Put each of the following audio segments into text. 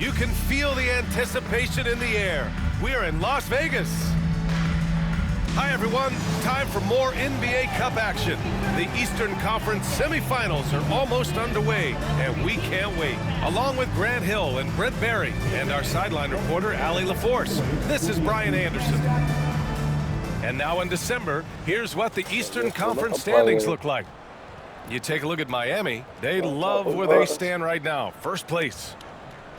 You can feel the anticipation in the air. We are in Las Vegas. Hi, everyone. Time for more NBA Cup action. The Eastern Conference semifinals are almost underway, and we can't wait. Along with Grant Hill and Brent Barry and our sideline reporter, Allie LaForce, this is Brian Anderson. And now in December, here's what the Eastern Conference standings look like. You take a look at Miami. They love where they stand right now, first place.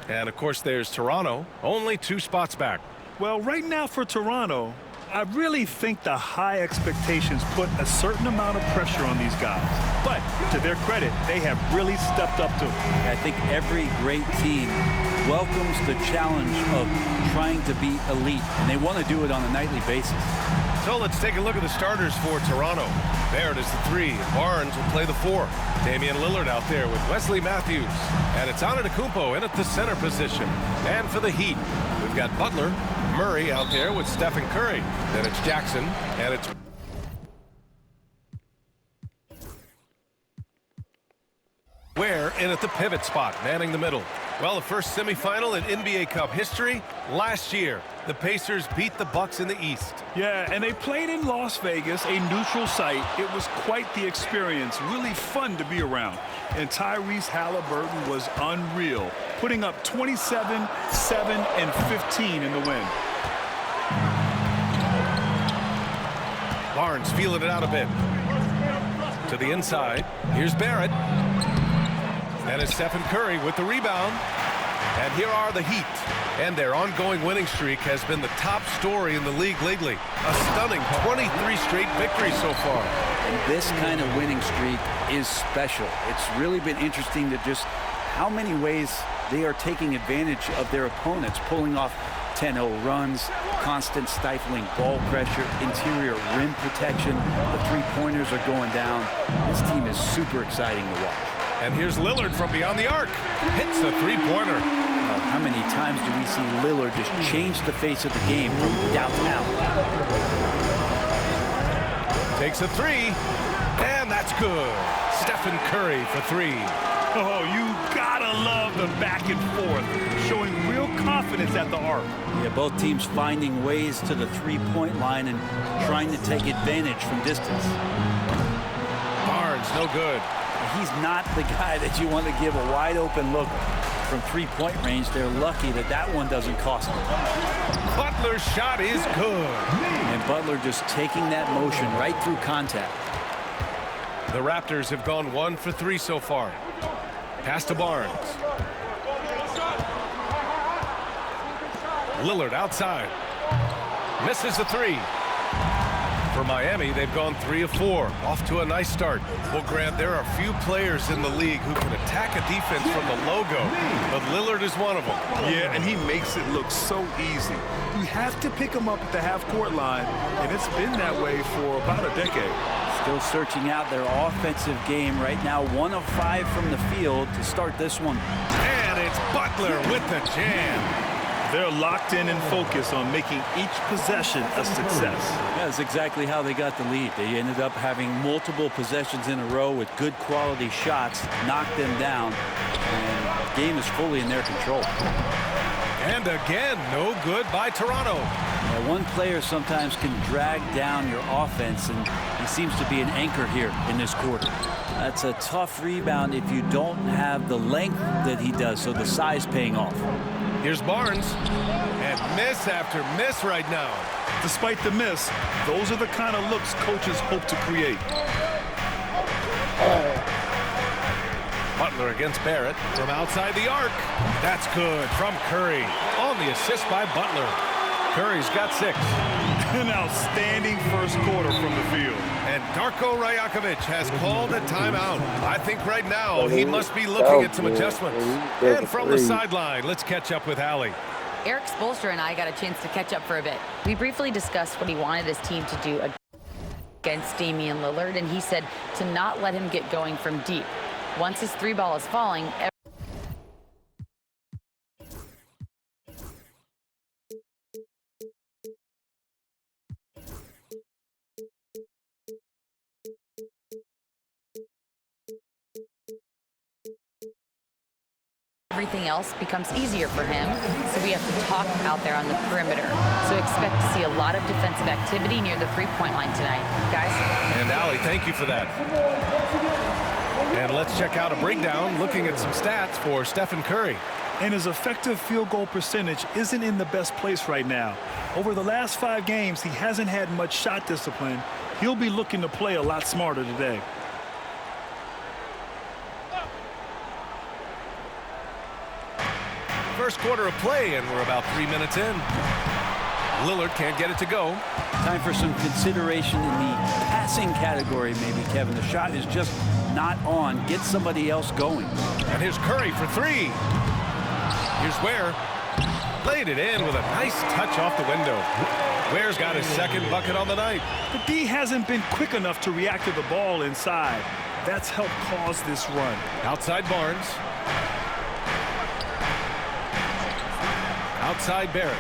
And, of course, there's Toronto, only 2 spots back. Well, right now for Toronto, I really think the high expectations put a certain amount of pressure on these guys. But to their credit, they have really stepped up to it. I think every great team welcomes the challenge of trying to be elite, and they want to do it on a nightly basis. So let's take a look at the starters for Toronto. Barrett is the 3. Barnes will play the 4. Damian Lillard out there with Wesley Matthews. And it's Antetokounmpo in at the center position. And for the Heat, we've got Butler, Murray out there with Stephen Curry. Then it's Jackson, and it's Ware in at the pivot spot, manning the middle. Well, the first semifinal in NBA Cup history last year. The Pacers beat the Bucks in the East. Yeah, and they played in Las Vegas, a neutral site. It was quite the experience, really fun to be around. And Tyrese Halliburton was unreal, putting up 27, 7, and 15 in the win. Barnes feeling it out a bit. To the inside, here's Barrett. And it's Stephen Curry with the rebound. And here are the Heat. And their ongoing winning streak has been the top story in the league lately. A stunning 23 straight victories so far. And this kind of winning streak is special. It's really been interesting to just how many ways they are taking advantage of their opponents, pulling off 10-0 runs, constant stifling ball pressure, interior rim protection. The three-pointers are going down. This team is super exciting to watch. And here's Lillard from beyond the arc. Hits the three-pointer. How many times do we see Lillard just change the face of the game from downtown? Takes a 3, and that's good. Stephen Curry for 3. Oh, you gotta love the back and forth, showing real confidence at the arc. Yeah, both teams finding ways to the three-point line and trying to take advantage from distance. Barnes, no good. He's not the guy that you want to give a wide-open look from three-point range. They're lucky that that one doesn't cost them. Butler's shot is good. And Butler just taking that motion right through contact. The Raptors have gone 1 for 3 so far. Pass to Barnes. Lillard outside. Misses the 3. For Miami, they've gone 3 of 4. Off to a nice start. Well, Grant, there are few players in the league who can attack a defense from the logo, but Lillard is one of them. Yeah, and he makes it look so easy. You have to pick him up at the half-court line, and it's been that way for about a decade. Still searching out their offensive game right now. 1 of 5 from the field to start this one. And it's Butler with the jam. They're locked in and focused on making each possession a success. That's exactly how they got the lead. They ended up having multiple possessions in a row with good quality shots, knocked them down, and the game is fully in their control. And again, no good by Toronto. One player sometimes can drag down your offense, and he seems to be an anchor here in this quarter. That's a tough rebound if you don't have the length that he does, so the size paying off. Here's Barnes. And miss after miss right now. Despite the miss, those are the kind of looks coaches hope to create. Butler against Barrett from outside the arc. That's good from Curry on the assist by Butler. Curry's got 6. An outstanding first quarter from the field. And Darko Rajakovic has called a timeout. I think right now he must be looking at some adjustments. And from the sideline, let's catch up with Allie. Erik Spoelstra and I got a chance to catch up for a bit. We briefly discussed what he wanted his team to do against Damian Lillard, and he said to not let him get going from deep. Once his 3 ball is falling, everything else becomes easier for him. So we have to talk out there on the perimeter. So expect to see a lot of defensive activity near the three-point line tonight, guys. And Allie, thank you for that. And let's check out a breakdown looking at some stats for Stephen Curry. And his effective field goal percentage isn't in the best place right now. Over the last 5 games, he hasn't had much shot discipline. He'll be looking to play a lot smarter today. First quarter of play, and we're about 3 minutes in. Lillard can't get it to go. Time for some consideration in the passing category, maybe, Kevin. The shot is just not on. Get somebody else going. And here's Curry for 3. Here's Ware. Laid it in with a nice touch off the window. Ware's got his second bucket on the night. The D hasn't been quick enough to react to the ball inside. That's helped cause this run. Outside Barnes. Outside Barrett.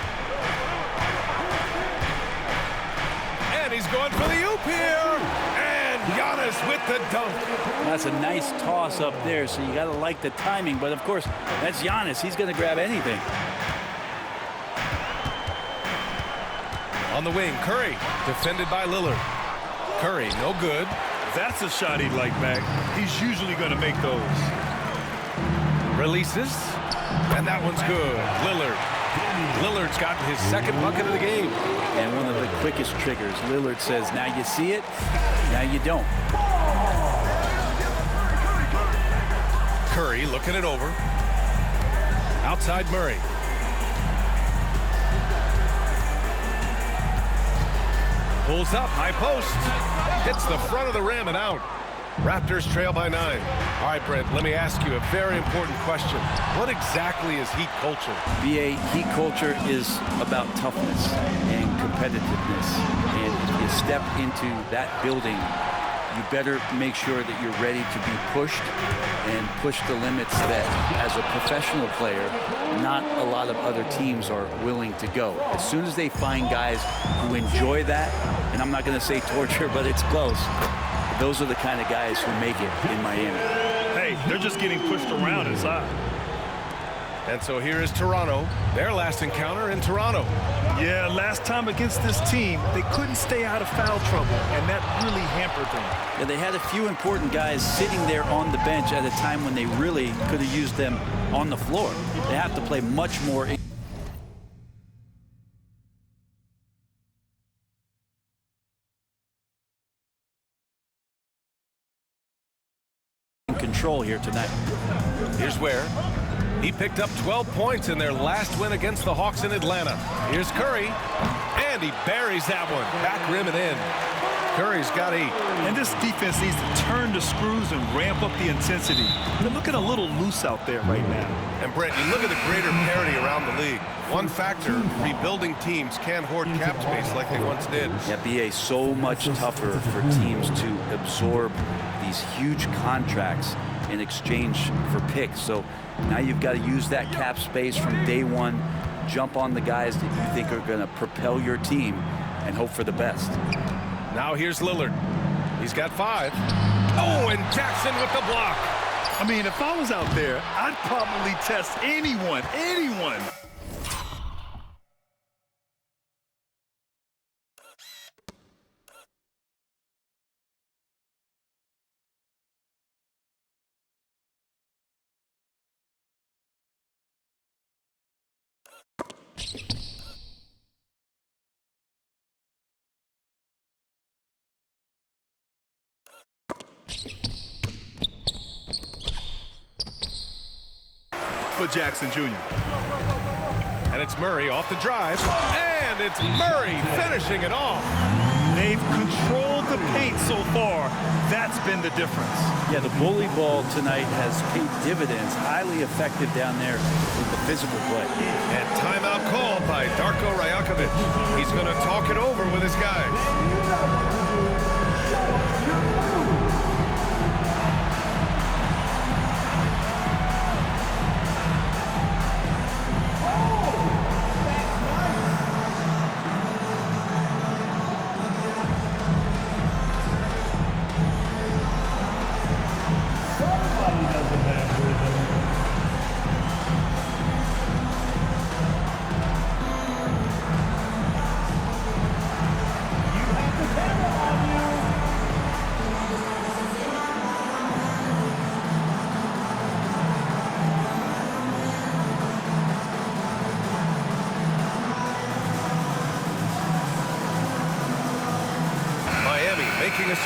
And he's going for the oop here. And Giannis with the dunk. That's a nice toss up there, so you got to like the timing. But, of course, that's Giannis. He's going to grab anything. On the wing, Curry, defended by Lillard. Curry, no good. That's a shot he'd like back. He's usually going to make those. Releases, and that one's good. Lillard's gotten his second bucket of the game. And one of the quickest triggers. Lillard says, now you see it, now you don't. Curry looking it over. Outside Murray. Pulls up, high post. Hits the front of the rim and out. Raptors trail by 9. All right, Brent, let me ask you a very important question. What exactly is Heat culture? BA, Heat culture is about toughness and competitiveness. And if you step into that building, you better make sure that you're ready to be pushed and push the limits that, as a professional player, not a lot of other teams are willing to go. As soon as they find guys who enjoy that, and I'm not going to say torture, but it's close, those are the kind of guys who make it in Miami. Hey, they're just getting pushed around inside. And so here is Toronto, their last encounter in Toronto. Yeah, last time against this team, they couldn't stay out of foul trouble, and that really hampered them. Yeah, they had a few important guys sitting there on the bench at a time when they really could have used them on the floor. They have to play much more in control here tonight. Here's Ware. He picked up 12 points in their last win against the Hawks in Atlanta. Here's Curry, and he buries that one. Back rim and in. Curry's got 8. And this defense needs to turn the screws and ramp up the intensity. They're looking a little loose out there right now. And Brent, you look at the greater parity around the league. One factor, rebuilding teams can't hoard cap space like they once did. Yeah, BA, so much tougher for teams to absorb these huge contracts in exchange for picks. So now you've got to use that cap space from day one, jump on the guys that you think are going to propel your team, and hope for the best. Now here's Lillard. He's got 5. Oh, and Jackson with the block. I mean, if I was out there, I'd probably test anyone. For Jackson Jr. And it's Murray off the drive. And it's Murray finishing it off. They've controlled the paint so far. That's been the difference. Yeah, the bully ball tonight has paid dividends. Highly effective down there with the physical play. And timeout called by Darko Rajakovic. He's going to talk it over with his guys.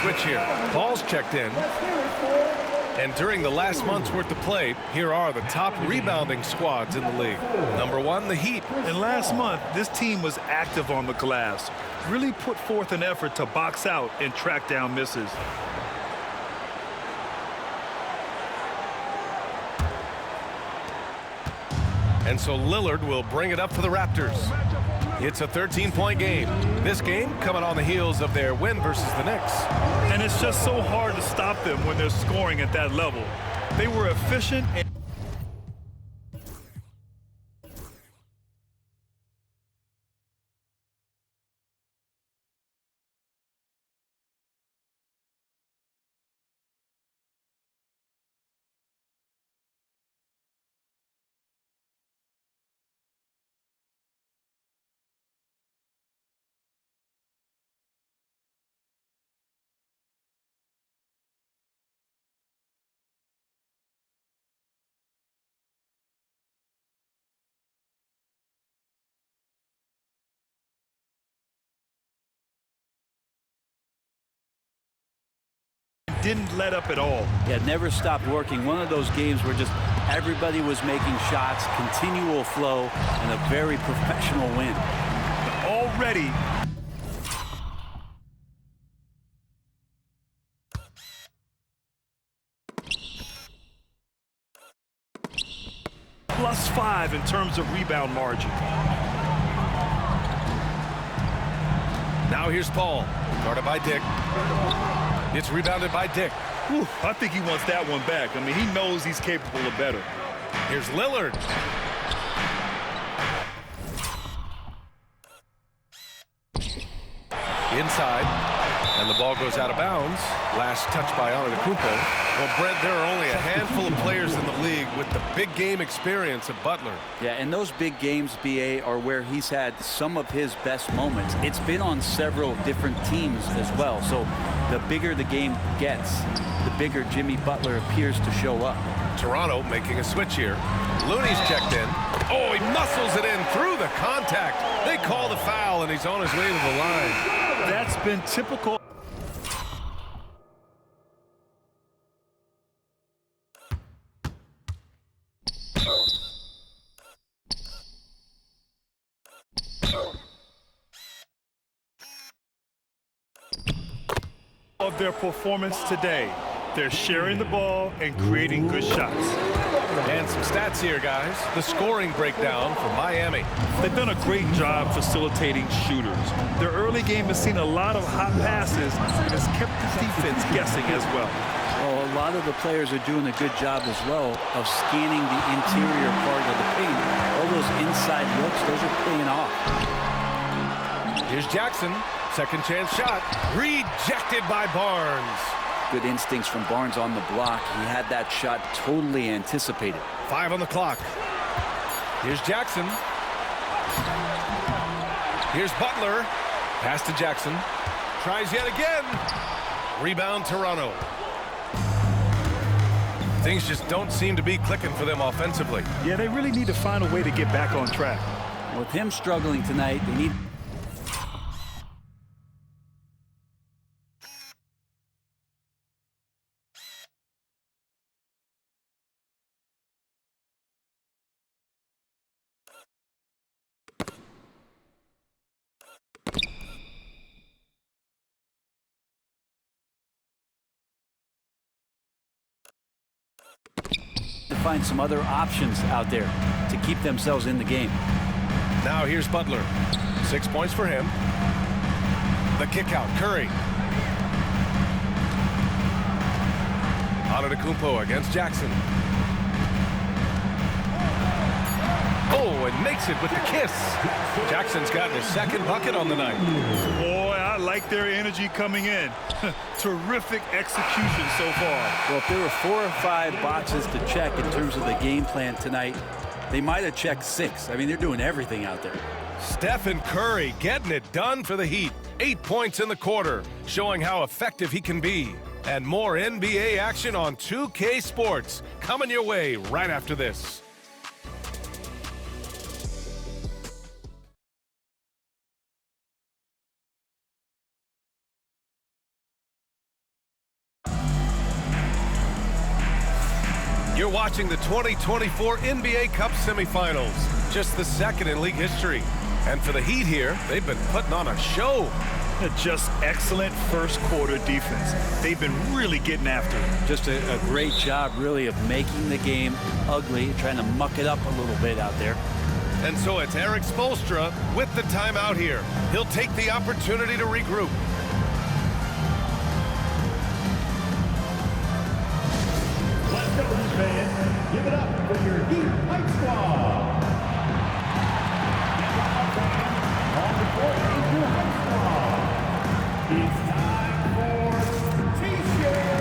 switch here. Ball's checked in. And during the last month's worth of play, here are the top rebounding squads in the league. Number 1, the Heat. And last month, this team was active on the glass. Really put forth an effort to box out and track down misses. And so Lillard will bring it up for the Raptors. It's a 13-point game. This game coming on the heels of their win versus the Knicks. And it's just so hard to stop them when they're scoring at that level. They were efficient and didn't let up at all. Yeah, never stopped working. One of those games where just everybody was making shots, continual flow, and a very professional win. Already, +5 in terms of rebound margin. Now here's Paul, guarded by Dick. It's rebounded by Dick. Whew, I think he wants that one back. I mean, he knows he's capable of better. Here's Lillard. Inside, and the ball goes out of bounds. Last touch by Antetokounmpo. Well, Brent, there are only a handful of players in the league with the big game experience of Butler. Yeah, and those big games, BA, are where he's had some of his best moments. It's been on several different teams as well. So the bigger the game gets, the bigger Jimmy Butler appears to show up. Toronto making a switch here. Looney's checked in. Oh, he muscles it in through the contact. They call the foul, and he's on his way to the line. That's been typical. Of their performance today. They're sharing the ball and creating good shots. And some stats here, guys. The scoring breakdown for Miami. They've done a great job facilitating shooters. Their early game has seen a lot of hot passes and has kept the defense guessing as well. Well, a lot of the players are doing a good job as well of scanning the interior part of the paint. All those inside looks, those are paying off. Here's Jackson. Second chance shot. Rejected by Barnes. Good instincts from Barnes on the block. He had that shot totally anticipated. 5 on the clock. Here's Jackson. Here's Butler. Pass to Jackson. Tries yet again. Rebound Toronto. Things just don't seem to be clicking for them offensively. Yeah, they really need to find a way to get back on track. With him struggling tonight, they need... to find some other options out there to keep themselves in the game. Now here's Butler. 6 points for him. The kick out, Curry. Antetokounmpo against Jackson. Oh, and makes it with the kiss. Jackson's gotten his second bucket on the night. Boy, I like their energy coming in. Terrific execution so far. Well, if there were 4 or 5 boxes to check in terms of the game plan tonight, they might have checked 6. I mean, they're doing everything out there. Stephen Curry getting it done for the Heat. 8 points in the quarter, showing how effective he can be. And more NBA action on 2K Sports coming your way right after this. You're watching the 2024 NBA Cup semifinals, just the second in league history. And for the Heat here, they've been putting on a show. Just excellent first quarter defense. They've been really getting after it. Just a great job, really, of making the game ugly, trying to muck it up a little bit out there. And so it's Erik Spoelstra with the timeout here. He'll take the opportunity to regroup. Let's go, fans. Give it up for your Heat Hype Squad. On the court is your Hype Squad. It's time for T-shirts.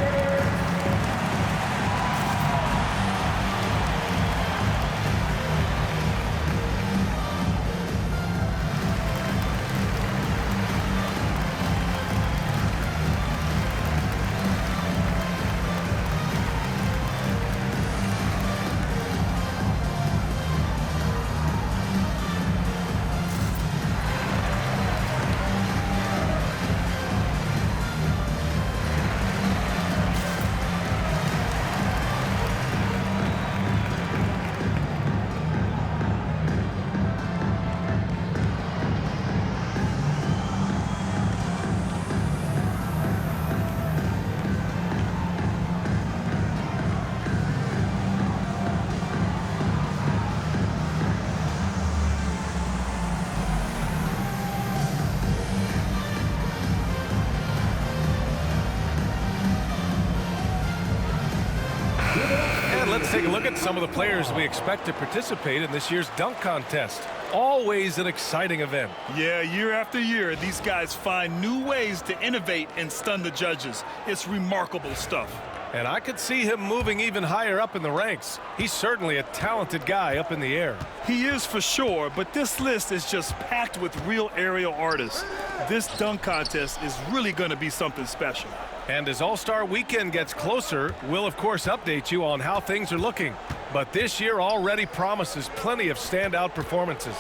Let's take a look at some of the players we expect to participate in this year's dunk contest. Always an exciting event. Yeah, year after year, these guys find new ways to innovate and stun the judges. It's remarkable stuff. And I could see him moving even higher up in the ranks. He's certainly a talented guy up in the air. He is for sure, but this list is just packed with real aerial artists. This dunk contest is really going to be something special. And as All-Star Weekend gets closer, we'll of course update you on how things are looking. But this year already promises plenty of standout performances.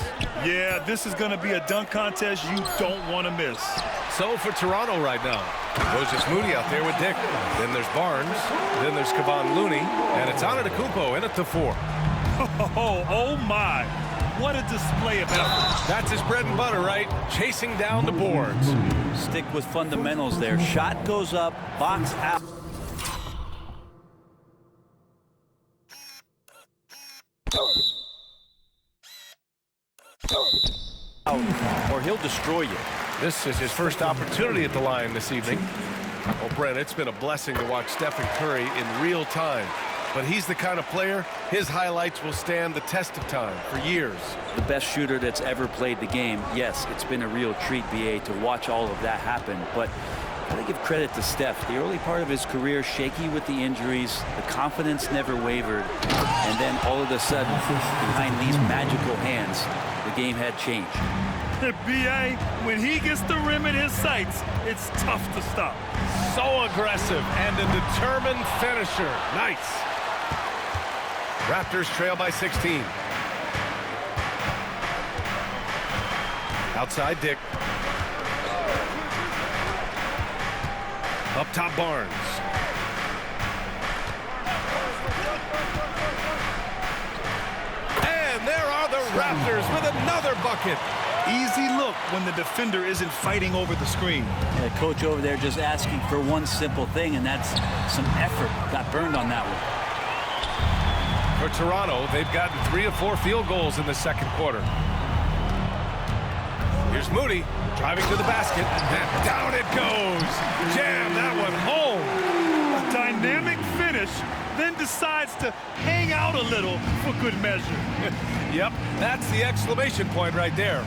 Yeah, this is going to be a dunk contest you don't want to miss. So for Toronto right now, Moses Moody out there with Dick. Then there's Barnes. Then there's Kevon Looney. And it's Antetokounmpo in at the 4. Oh my. What a display of effort. That's his bread and butter, right? Chasing down the boards. Stick with fundamentals there. Shot goes up, box out. Or he'll destroy you. This is his first opportunity at the line this evening. Well, Brent, it's been a blessing to watch Stephen Curry in real time. But he's the kind of player, his highlights will stand the test of time for years. The best shooter that's ever played the game. Yes, it's been a real treat, BA, to watch all of that happen. But I gotta give credit to Steph. The early part of his career, shaky with the injuries, the confidence never wavered. And then all of a sudden, behind these magical hands, the game had changed. B.A., when he gets the rim in his sights, it's tough to stop. So aggressive and a determined finisher. Nice. Raptors trail by 16. Outside Dick. Up top Barnes. And there are the Raptors with another bucket. Easy look when the defender isn't fighting over the screen. Yeah, coach over there just asking for one simple thing, and that's some effort. Got burned on that one. For Toronto, they've gotten 3 of 4 field goals in the second quarter. Here's Moody driving to the basket, and down it goes. Jam that one home. A dynamic finish, then decides to hang out a little for good measure. Yep, that's the exclamation point right there.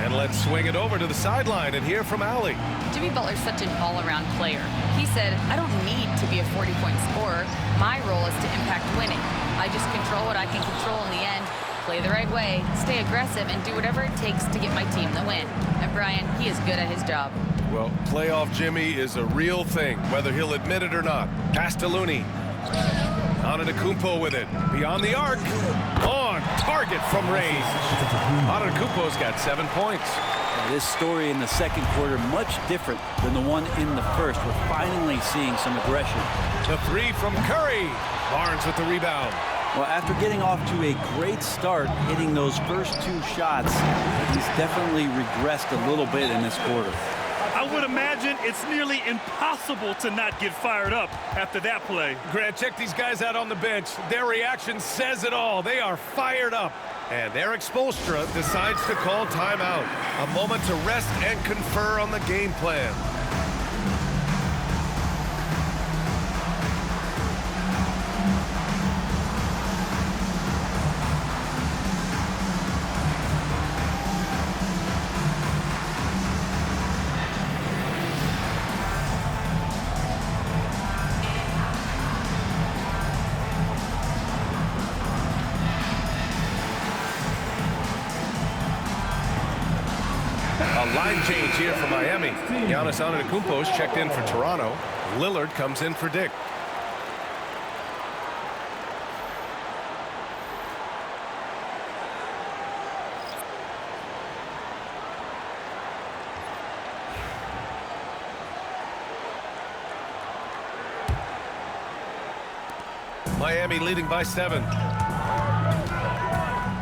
And let's swing it over to the sideline and hear from Allie. Jimmy Butler's such an all-around player. He said, I don't need to be a 40-point scorer. My role is to impact winning. I just control what I can control in the end, play the right way, stay aggressive, and do whatever it takes to get my team the win. And Brian, he is good at his job. Well, playoff Jimmy is a real thing, whether he'll admit it or not. Pass to Looney. Antetokounmpo with it. Beyond the arc. On target from range. Antetokounmpo's got 7 points. This story in the second quarter much different than the one in the first. We're finally seeing some aggression. The three from Curry. Barnes with the rebound. Well, after getting off to a great start, hitting those first 2 shots, he's definitely regressed a little bit in this quarter. I would imagine it's nearly impossible to not get fired up after that play. Grant, check these guys out on the bench. Their reaction says it all. They are fired up. And Eric Spoelstra decides to call timeout. A moment to rest and confer on the game plan. Line change here for Miami. Giannis Antetokounmpo's checked in for Toronto. Lillard comes in for Dick. Miami leading by 7.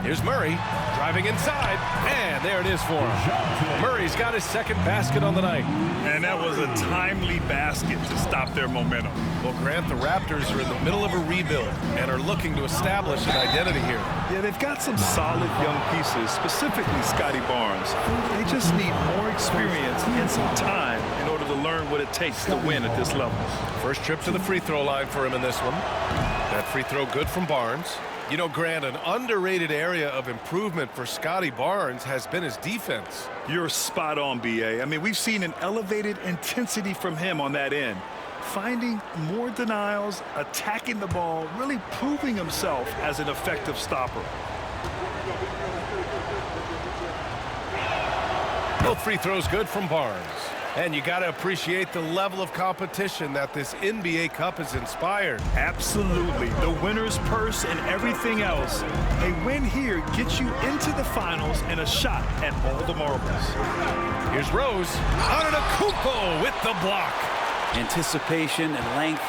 Here's Murray driving inside, and there it is for him. Murray's got his second basket on the night. And that was a timely basket to stop their momentum. Well, Grant, the Raptors are in the middle of a rebuild and are looking to establish an identity here. Yeah, they've got some solid young pieces, specifically Scotty Barnes. They just need more experience and some time in order to learn what it takes to win at this level. First trip to the free throw line for him in this one. That free throw good from Barnes. You know, Grant, an underrated area of improvement for Scotty Barnes has been his defense. You're spot on, B.A. I mean, we've seen an elevated intensity from him on that end. Finding more denials, attacking the ball, really proving himself as an effective stopper. Both free throws good from Barnes. And you got to appreciate the level of competition that this NBA Cup has inspired. Absolutely. The winner's purse and everything else. A win here gets you into the finals and a shot at all the marbles. Here's Rose. Antetokounmpo with the block. Anticipation and length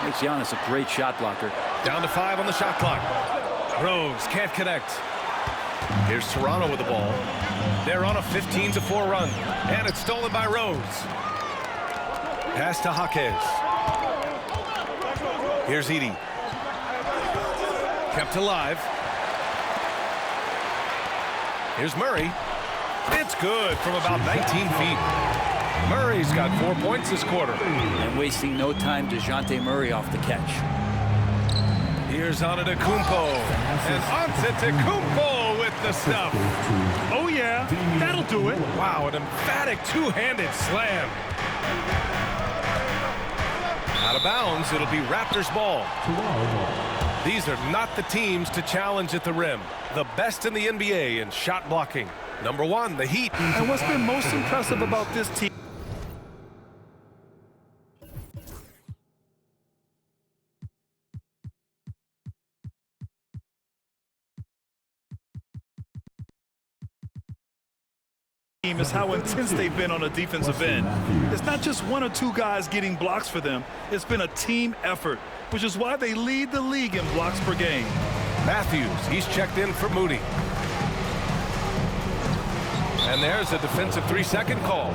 makes Giannis a great shot blocker. Down to 5 on the shot clock. Rose can't connect. Here's Toronto with the ball. They're on a 15-4 run. And it's stolen by Rose. Pass to Jaquez. Here's Edey. Kept alive. Here's Murray. It's good from about 19 feet. Murray's got 4 points this quarter. And wasting no time, DeJounte Murray off the catch. Here's Antetokounmpo. And Antetokounmpo with the stuff. Oh, yeah. That'll do it. Wow, an emphatic two-handed slam. Out of bounds, it'll be Raptors ball. These are not the teams to challenge at the rim. The best in the NBA in shot blocking. Number 1, the Heat. And what's been most impressive about this team is how intense they've been on a defensive end. It's not just 1 or 2 guys getting blocks for them. It's been a team effort, which is why they lead the league in blocks per game. Matthews, he's checked in for Moody. And there's a defensive 3-second call.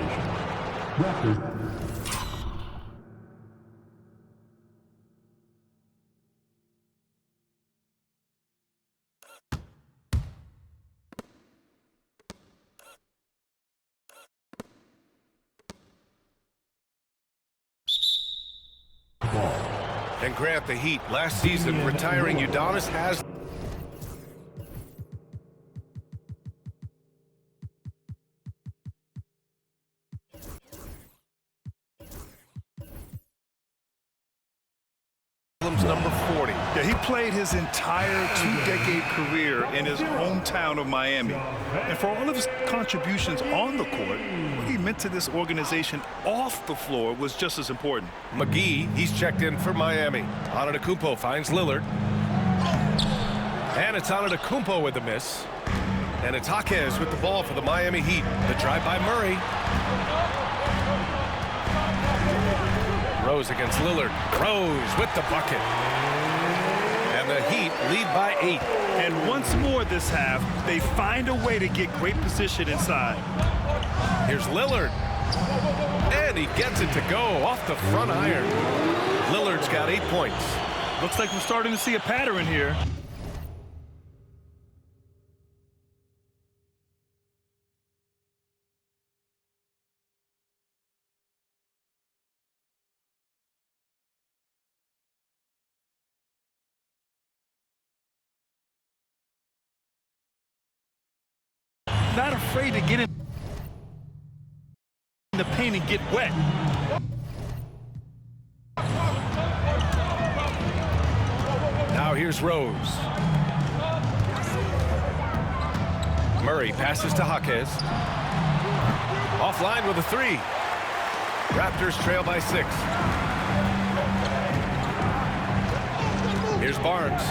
And Grant, the Heat, last season retiring Udonis Haslem. Number 40. Yeah, he played his entire 2-decade career in his hometown of Miami. And for all of his contributions on the court, what he meant to this organization off the floor was just as important. McGee, he's checked in for Miami. Antetokounmpo finds Lillard. And it's Antetokounmpo with the miss. And it's Jaquez with the ball for the Miami Heat. The drive by Murray. Rose against Lillard. Rose with the bucket. And the Heat lead by 8. And once more this half, they find a way to get great position inside. Here's Lillard. And he gets it to go off the front iron. Lillard's got 8 points. Looks like we're starting to see a pattern here. Not afraid to get in the paint and get wet. Now here's Rose. Murray passes to Jaquez. Offline with a 3. Raptors trail by 6. Here's Barnes.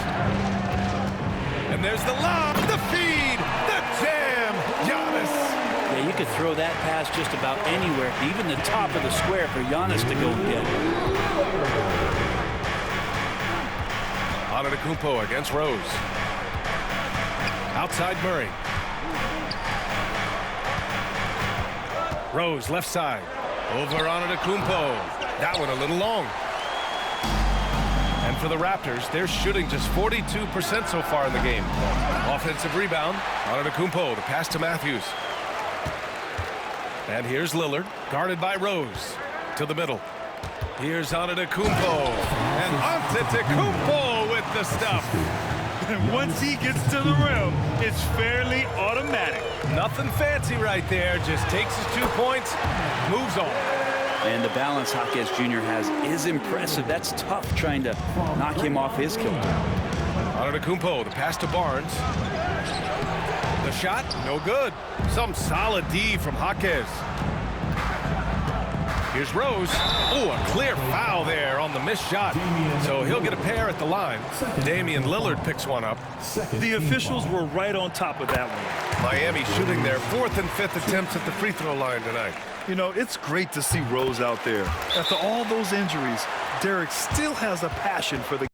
And there's the lob, the feed, the jam. Giannis. Yeah, you could throw that pass just about anywhere, even the top of the square for Giannis to go and get. Antetokounmpo against Rose. Outside Murray. Rose left side. Over Antetokounmpo. That one a little long. And for the Raptors, they're shooting just 42% so far in the game. Offensive rebound. Antetokounmpo, the pass to Matthews. And here's Lillard, guarded by Rose. To the middle. Here's Antetokounmpo. And Antetokounmpo with the stuff. And once he gets to the rim, it's fairly automatic. Nothing fancy right there. Just takes his 2 points, moves on. And the balance Jaquez Jr. has is impressive. That's tough trying to knock him off his kilter. Antetokounmpo, the pass to Barnes. The shot, no good. Some solid D from Jaquez. Here's Rose. Oh, a clear foul there on the missed shot. So he'll get a pair at the line. Damian Lillard picks one up. The officials were right on top of that one. Miami shooting their 4th and 5th attempts at the free throw line tonight. You know, it's great to see Rose out there. After all those injuries, Derek still has a passion for the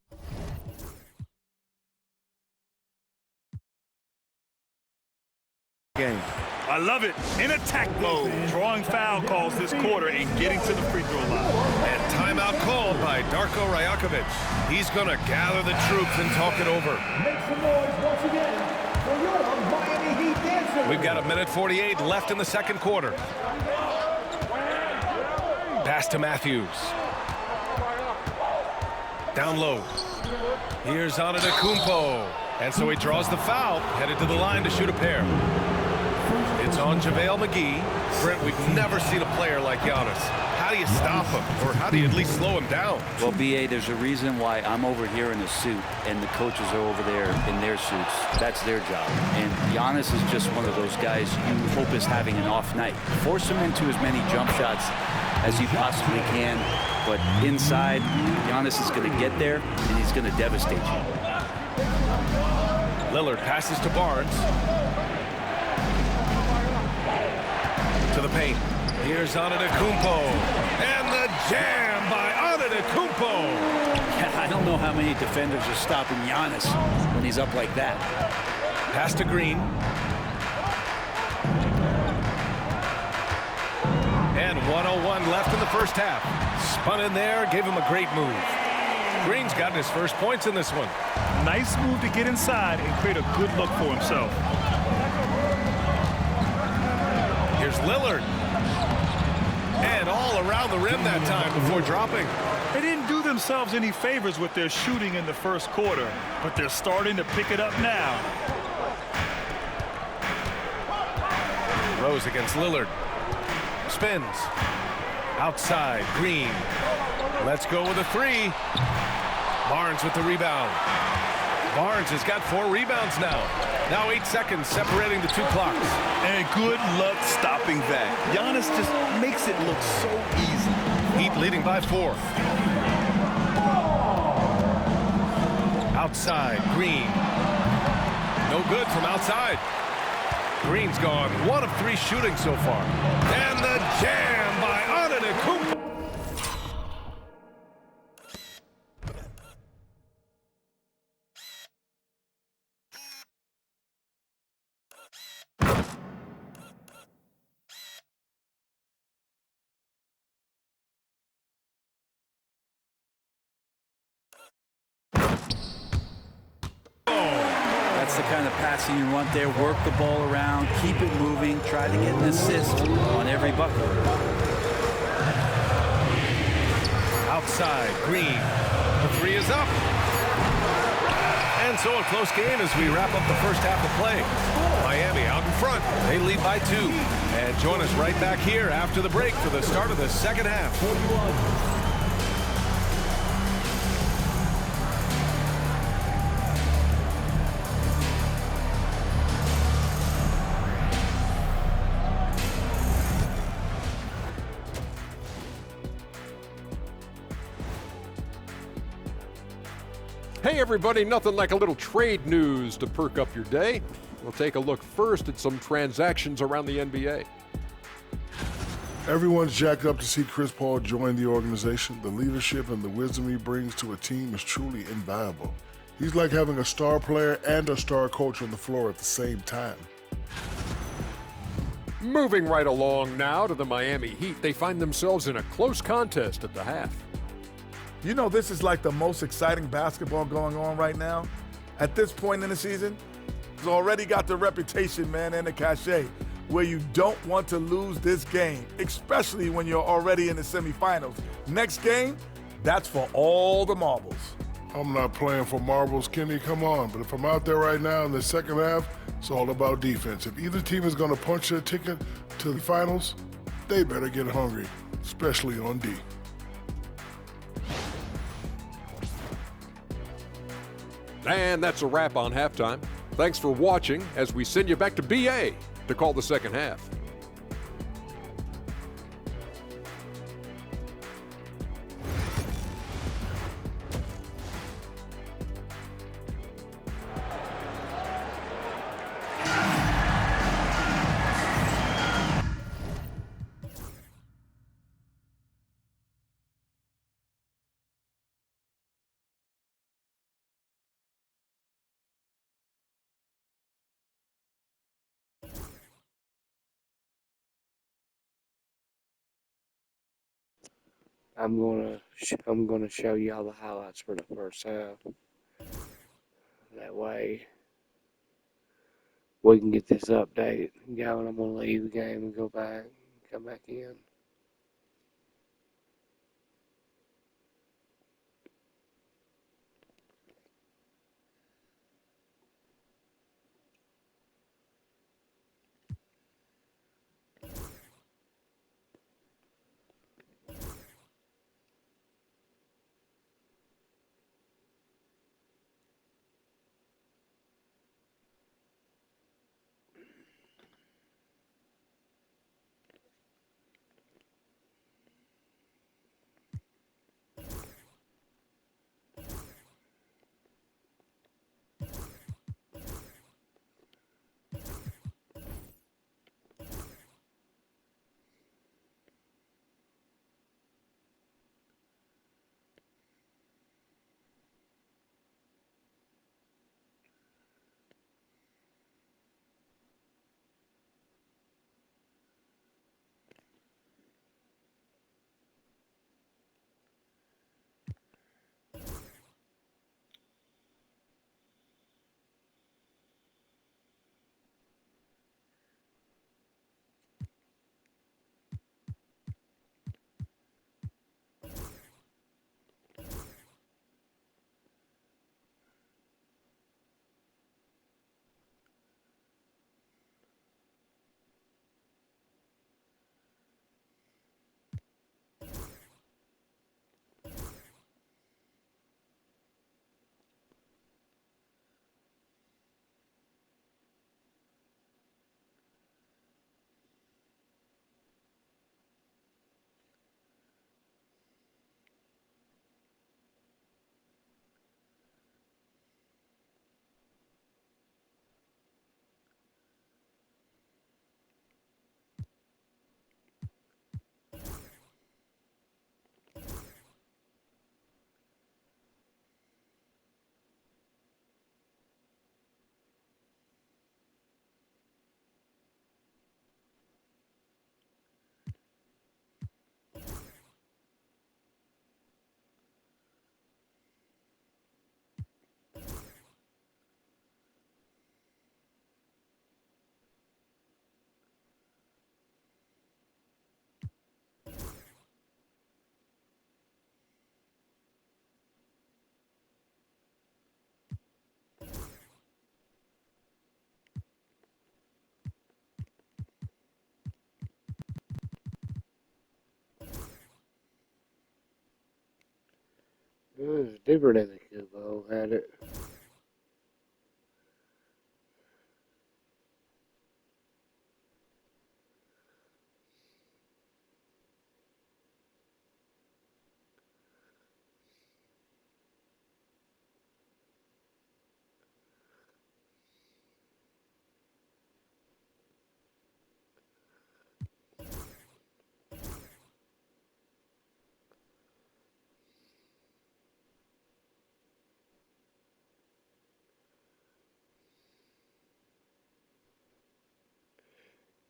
game. I love it. In attack mode, drawing foul calls this quarter and getting to the free throw line. And timeout called by Darko Rajakovic. He's going to gather the troops and talk it over. Make some noise once again for your Miami Heat dancers. We've got 1:48 left in the second quarter. Pass to Matthews. Down low. Here's Antetokounmpo. And so he draws the foul, headed to the line to shoot a pair. It's on JaVale McGee. Brent, we've never seen a player like Giannis. How do you stop him? Or how do you at least slow him down? Well, B.A., there's a reason why I'm over here in a suit and the coaches are over there in their suits. That's their job. And Giannis is just one of those guys you hope is having an off night. Force him into as many jump shots as you possibly can. But inside, Giannis is going to get there and he's going to devastate you. Lillard passes to Barnes. To the paint. Here's Antetokounmpo. And the jam by Antetokounmpo. I don't know how many defenders are stopping Giannis when he's up like that. Pass to Green. And 1:01 left in the first half. Spun in there, gave him a great move. Green's gotten his first points in this one. Nice move to get inside and create a good look for himself. Here's Lillard. And all around the rim that time before dropping. They didn't do themselves any favors with their shooting in the first quarter, but they're starting to pick it up now. Rose against Lillard. Spins. Outside, Green. Let's go with a 3. Barnes with the rebound. Barnes has got 4 rebounds now. Now 8 seconds separating the 2 clocks. And good luck stopping that. Giannis just makes it look so easy. Heat leading by 4. Outside, Green. No good from outside. Green's gone 1 of 3 shooting so far. And the jam by Antetokounmpo. kind of passing you want there. Work the ball around, keep it moving, try to get an assist on every bucket. Outside, Green. The three is up. And so a close game as we wrap up the first half of play. Miami out in front. They lead by 2. And join us right back here after the break for the start of the second half. Hey everybody, nothing like a little trade news to perk up your day. We'll take a look first at some transactions around the NBA. Everyone's jacked up to see Chris Paul join the organization. The leadership and the wisdom he brings to a team is truly invaluable. He's like having a star player and a star coach on the floor at the same time. Moving right along now to the Miami Heat. They find themselves in a close contest at the half. You know, this is like the most exciting basketball going on right now. At this point in the season, it's already got the reputation, man, and the cachet where you don't want to lose this game, especially when you're already in the semifinals. Next game, that's for all the marbles. I'm not playing for marbles, Kenny, come on. But if I'm out there right now in the second half, it's all about defense. If either team is going to punch their ticket to the finals, they better get hungry, especially on D. And that's a wrap on halftime. Thanks for watching as we send you back to BA to call the second half. I'm gonna show y'all the highlights for the first half. That way we can get this update going. I'm gonna leave the game and go back, come back in. different than the Kubo had it.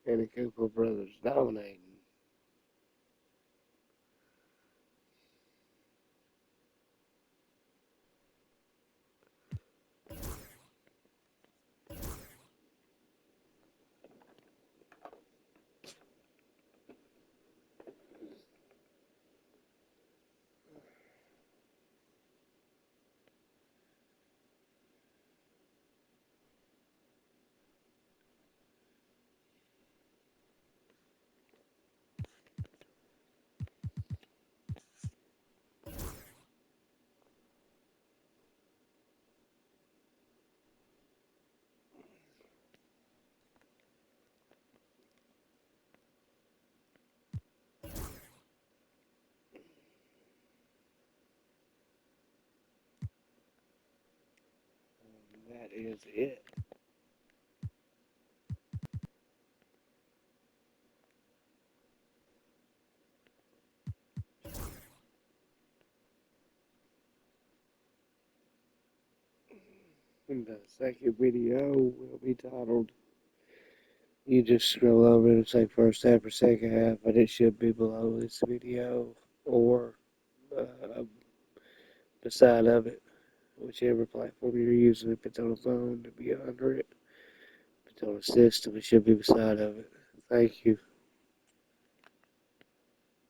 And the Cooper brothers dominating. That is it. And the second video will be titled, you just scroll over and say first half or second half, and it should be below this video or beside of it, whichever platform you're using. If it's on a phone, it'll be under it. If it's on a system, it should be beside of it. Thank you.